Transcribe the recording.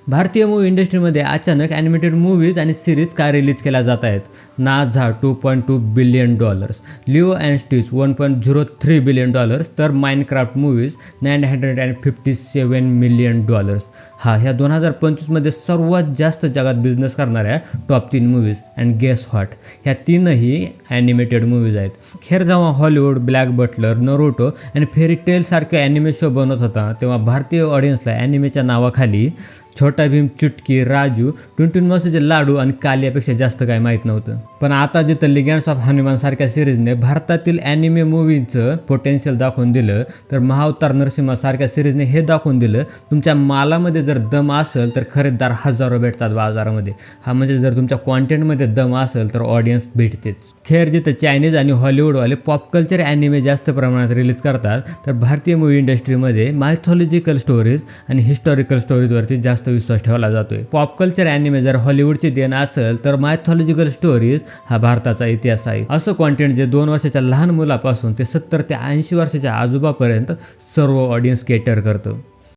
भारतीय मूवी इंडस्ट्रीमध्ये अचानक ॲनिमेटेड मूवीज आणि सिरीज का रिलीज केल्या जात आहेत? Ne Zha $2.2 billion, Lilo and Stitch $1.03 billion, तर माइनक्राफ्ट मूवीज $957 मिलियन. ह्या 2025मध्ये सर्वात जास्त जगात बिझनेस करणाऱ्या top 3 movies. And guess what, ह्या 3ही ॲनिमेटेड मूवीज आहेत. खेर जेव्हा हॉलिवूड ब्लॅक बटलर, नरोटो आणि फेरी टेल सारखे ॲनिमे शो बनत होता तेव्हा भारतीय ऑडियन्सला ॲनिमेच्या नावाखाली छोटा भीम, चुटकी, राजू, टुनटुन मावशीचे लाडू आणि कालियापेक्षा जास्त काय माहीत नव्हतं. पण आता जिथं लिगँड्स ऑफ हनुमान सारख्या सिरीजने भारतातील ॲनिमे मूवीचं पोटेन्शियल दाखवून दिलं, तर महाअवतार नरसिम्हा सारख्या सिरीजने हे दाखवून दिलं तुमच्या मालामध्ये जर दम असेल तर खरेदीदार हजारो भेटतात बाजारामध्ये. म्हणजे जर तुमच्या कॉन्टेंटमध्ये दम असेल तर ऑडियन्स भेटतेच. खेर जिथं चायनीज आणि हॉलिवूडवाले पॉप कल्चर ॲनिमे जास्त प्रमाणात रिलीज करतात, तर भारतीय मूवी इंडस्ट्रीमध्ये मायथॉलॉजिकल स्टोरीज आणि हिस्टॉरिकल स्टोरीजवरती जास्त विश्वास ठेवला जातोय. पॉप कल्चर ॲनिमे जर हॉलिवूडची देण असेल तर मायथॉलॉजिकल स्टोरीज हा भारताचा इतिहास आहे. असं कॉन्टेंट जे 2 वर्षाच्या लहान मुलापासून ते 70 ते 80 वर्षाच्या आजोबापर्यंत सर्व ऑडियन्स केटर करतं.